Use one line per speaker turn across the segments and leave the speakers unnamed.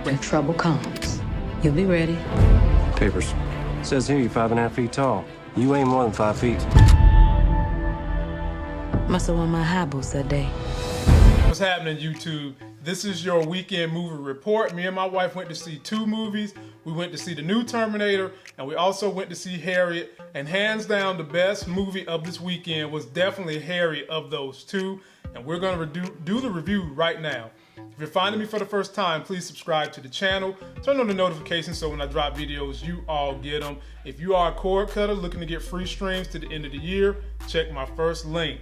when trouble comes. You'll be ready.
Papers. Says here you're 5.5 feet tall. You ain't more than 5 feet.
Must have won my high boots that day.
What's happening, YouTube? This is your weekend movie report. Me and my wife went to see 2 movies. We went to see the new Terminator, and we also went to see Harriet. And hands down, the best movie of this weekend was definitely Harriet of those 2. And we're gonna do the review right now. If you're finding me for the first time, please subscribe to the channel. Turn on the notifications so when I drop videos, you all get them. If you are a cord cutter looking to get free streams to the end of the year, check my first link.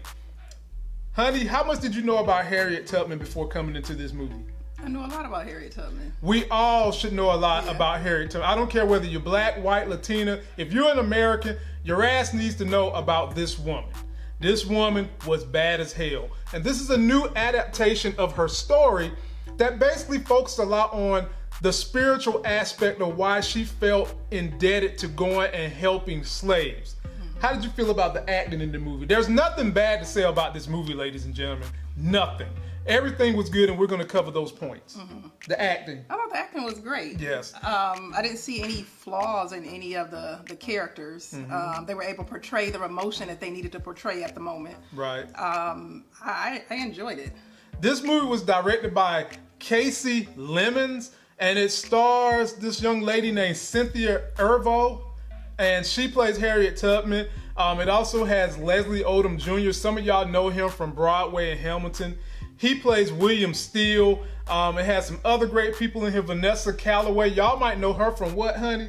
Honey, how much did you know about Harriet Tubman before coming into this movie?
I know a lot about Harriet Tubman.
We all should know a lot about Harriet Tubman. I don't care whether you're black, white, Latina. If you're an American, your ass needs to know about this woman. This woman was bad as hell. And this is a new adaptation of her story that basically focused a lot on the spiritual aspect of why she felt indebted to going and helping slaves. How did you feel about the acting in the movie? There's nothing bad to say about this movie, ladies and gentlemen. Nothing. Everything was good, and we're going to cover those points. The acting.
I thought the acting was great.
Yes.
I didn't see any flaws in any of the characters. They were able to portray the emotion that they needed to portray at the moment.
Right.
I enjoyed it.
This movie was directed by Casey Lemons, and it stars this young lady named Cynthia Erivo, and she plays Harriet Tubman. It also has Leslie Odom Jr. Some of y'all know him from Broadway and Hamilton. He plays William Steele. It has some other great people in here. Vanessa Calloway. Y'all might know her from what, honey?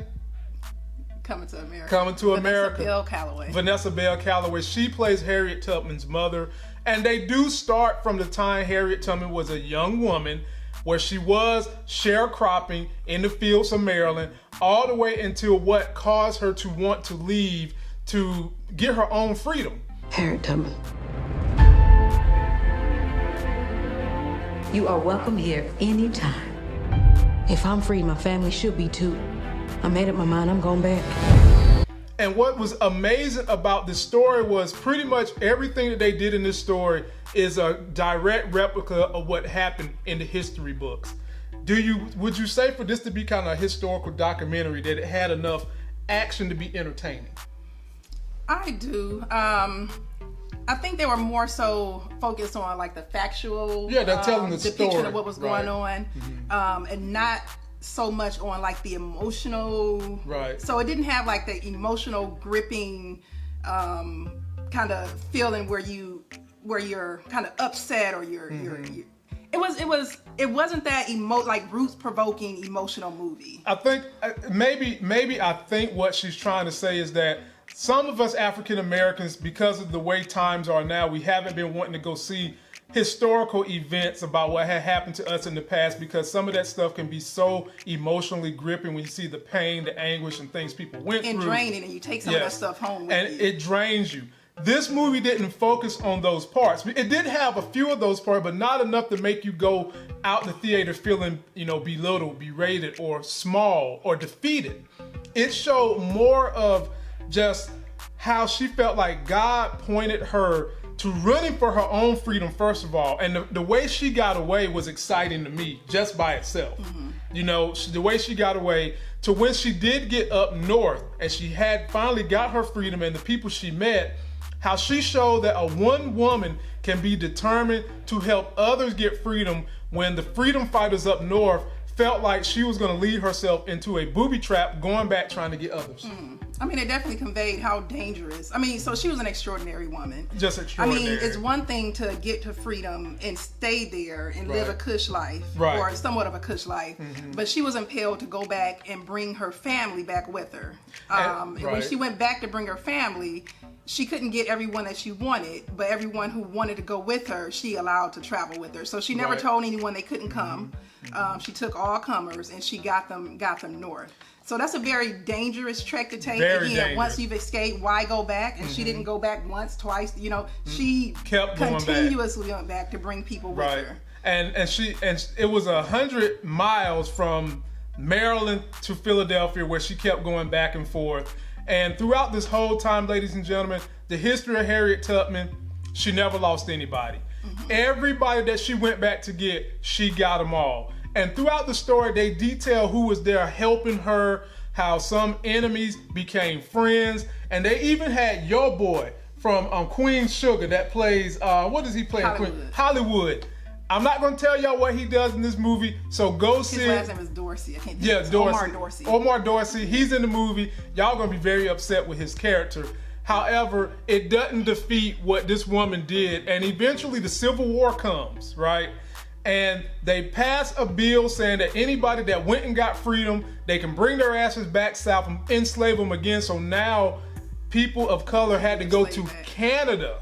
Coming to America.
Coming to America.
Vanessa Bell Calloway.
Vanessa Bell Calloway. She plays Harriet Tubman's mother. And they do start from the time Harriet Tubman was a young woman, where she was sharecropping in the fields of Maryland, all the way until what caused her to want to leave to get her own freedom.
Harriet Tubman. You are welcome here anytime. If I'm free, my family should be too. I made up my mind, I'm going back.
And what was amazing about this story was pretty much everything that they did in this story is a direct replica of what happened in the history books. Would you say for this to be kind of a historical documentary that it had enough action to be entertaining?
I do. I think they were more so focused on like the factual
they're telling the
depiction
story
of what was going on, and not so much on like the emotional.
Right. So
it didn't have like the emotional gripping kind of feeling where you're kind of upset or it wasn't that like roots provoking emotional movie.
I think maybe I think what she's trying to say is that some of us African Americans, because of the way times are now, we haven't been wanting to go see historical events about what had happened to us in the past, because some of that stuff can be so emotionally gripping when you see the pain, the anguish, and things people went
and
through.
Draining, and you take some of that stuff home with you.
It drains you. This movie didn't focus on those parts. It did have a few of those parts, but not enough to make you go out the theater feeling, belittled, berated, or small, or defeated. It showed more of just how she felt like God pointed her to running for her own freedom, first of all. And the way she got away was exciting to me just by itself. The way she got away to when she did get up north and she had finally got her freedom, and the people she met, how she showed that a one woman can be determined to help others get freedom when the freedom fighters up north felt like she was going to lead herself into a booby trap going back trying to get others.
I mean, it definitely conveyed how dangerous. I mean, so she was an extraordinary woman.
Just extraordinary.
I mean, it's one thing to get to freedom and stay there and live a cush life, or somewhat of a cush life, but she was impelled to go back and bring her family back with her. And when she went back to bring her family, she couldn't get everyone that she wanted, but everyone who wanted to go with her, she allowed to travel with her. So she never told anyone they couldn't come. She took all comers and she got them north. So that's a very dangerous trek to take. Again, once you've escaped, why go back? And she didn't go back once, twice. She
kept going
continuously went back to bring people with her.
And it was 100 miles from Maryland to Philadelphia, where she kept going back and forth. And throughout this whole time, ladies and gentlemen, the history of Harriet Tubman, she never lost anybody. Everybody that she went back to get, she got them all. And throughout the story, they detail who was there helping her, how some enemies became friends, and they even had Yo Boy from Queen Sugar that plays, what does he play? Hollywood. I'm not going to tell y'all what he does in this movie, so go see it.
His last name is Dorsey. I can't think
Yeah, Dorsey.
Omar Dorsey.
Omar Dorsey. He's in the movie. Y'all going to be very upset with his character. However, it doesn't defeat what this woman did, and eventually the Civil War comes, right? And they pass a bill saying that anybody that went and got freedom, they can bring their asses back south and enslave them again. So now people of color had to go to Canada.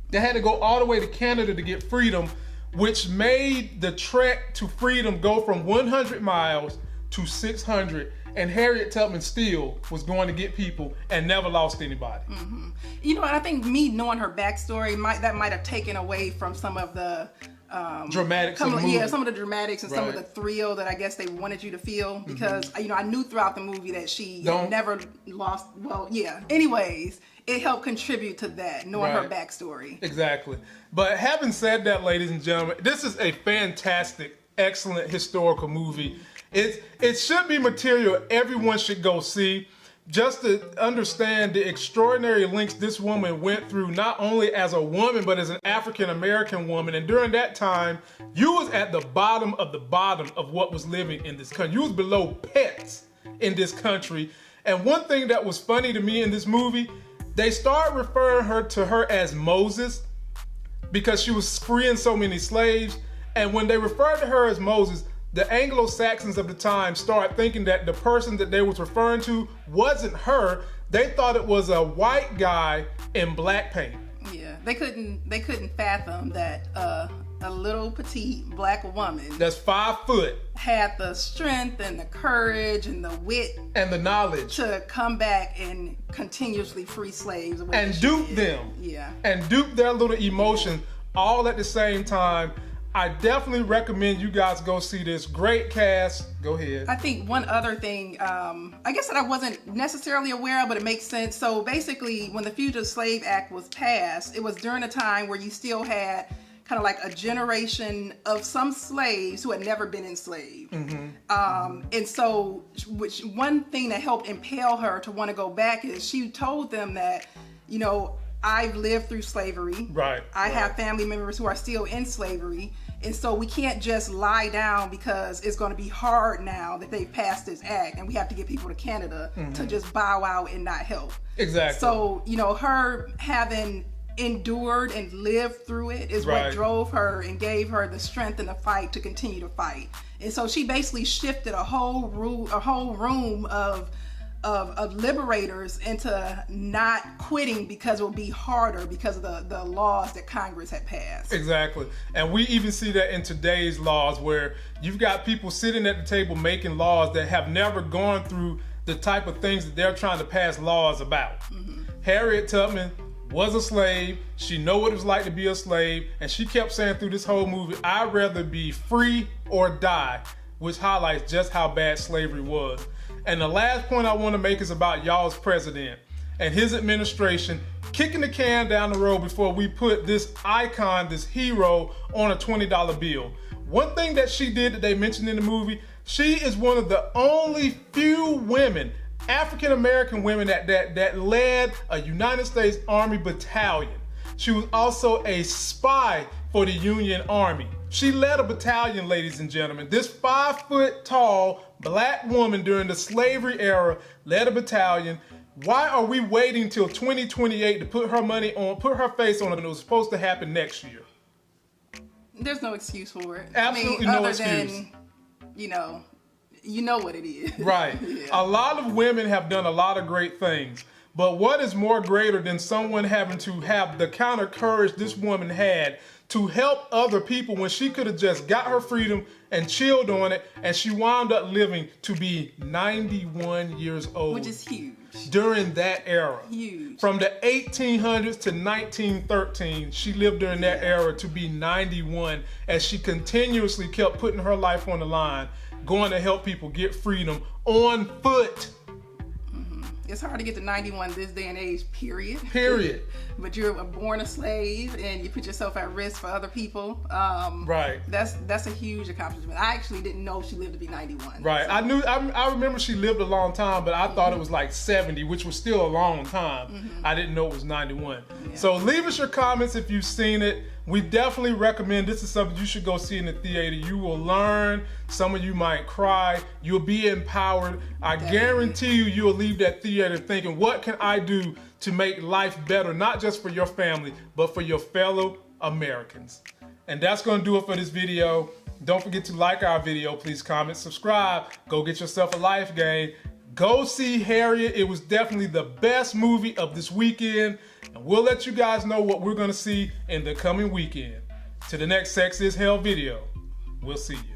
They had to go all the way to Canada to get freedom, which made the trek to freedom go from 100 miles to 600. And Harriet Tubman still was going to get people and never lost anybody.
Mm-hmm. You know, and I think me knowing her backstory might have taken away from some of the
dramatics.
some of the dramatics and some of the thrill that I guess they wanted you to feel, because you know, I knew throughout the movie that she never lost. Well, yeah. Anyways, it helped contribute to that, knowing her backstory.
Exactly. But having said that, ladies and gentlemen, this is a fantastic, excellent historical movie. It should be material everyone should go see, just to understand the extraordinary lengths this woman went through, not only as a woman, but as an African-American woman. And during that time, you was at the bottom of what was living in this country. You was below pets in this country. And one thing that was funny to me in this movie, they started referring to her as Moses because she was freeing so many slaves. And when they referred to her as Moses, the Anglo-Saxons of the time started thinking that the person that they was referring to wasn't her. They thought it was a white guy in black paint.
Yeah, they couldn't fathom that a little petite black woman
that's 5 foot
had the strength and the courage and the wit
and the knowledge
to come back and continuously free slaves
and dupe them.
Yeah, and
dupe their little emotions all at the same time. I definitely recommend you guys go see this. Great cast. Go ahead.
I think one other thing, I guess that I wasn't necessarily aware of, but it makes sense. So basically, when the Fugitive Slave Act was passed, it was during a time where you still had kind of like a generation of some slaves who had never been enslaved. Mm-hmm. And so, one thing that helped impel her to want to go back is she told them that, you know, I've lived through slavery.
Right.
I have family members who are still in slavery. And so we can't just lie down because it's going to be hard now that they've passed this act and we have to get people to Canada to just bow out and not help.
Exactly.
So, you know, her having endured and lived through it is what drove her and gave her the strength and the fight to continue to fight. And so she basically shifted a whole room of liberators into not quitting because it would be harder because of the laws that Congress had passed.
Exactly. And we even see that in today's laws where you've got people sitting at the table making laws that have never gone through the type of things that they're trying to pass laws about. Mm-hmm. Harriet Tubman was a slave. She knew what it was like to be a slave. And she kept saying through this whole movie, I'd rather be free or die, which highlights just how bad slavery was. And the last point I want to make is about y'all's president and his administration kicking the can down the road before we put this icon, this hero, on a $20 bill. One thing that she did that they mentioned in the movie, she is one of the only few women, African-American women that led a United States Army battalion. She was also a spy for the Union Army. She led a battalion, ladies and gentlemen. This 5 foot tall black woman during the slavery era led a battalion. Why are we waiting till 2028 to put her face on it when it was supposed to happen next year?
There's no excuse for it.
Absolutely no excuse.
Than, you know what it is.
Right. Yeah. A lot of women have done a lot of great things. But what is more greater than someone having to have the kind of courage this woman had to help other people when she could have just got her freedom and chilled on it, and she wound up living to be 91 years old.
Which is huge.
During that era.
Huge.
From the 1800s to 1913, she lived during that era to be 91, as she continuously kept putting her life on the line, going to help people get freedom on foot.
It's hard to get to 91 this day and age, period.
Period.
But you're born a slave and you put yourself at risk for other people.
Right.
That's a huge accomplishment. I actually didn't know she lived to be 91.
Right.
So.
I remember she lived a long time, but I thought it was like 70, which was still a long time. I didn't know it was 91. Yeah. So leave us your comments if you've seen it. We definitely recommend, this is something you should go see in the theater. You will learn. Some of you might cry. You'll be empowered. I guarantee you'll leave that theater thinking, what can I do to make life better, not just for your family, but for your fellow Americans. And that's going to do it for this video. Don't forget to like our video. Please comment, subscribe. Go get yourself a life game. Go see Harriet. It was definitely the best movie of this weekend. And we'll let you guys know what we're going to see in the coming weekend. To the next Sex is Hell video. We'll see you.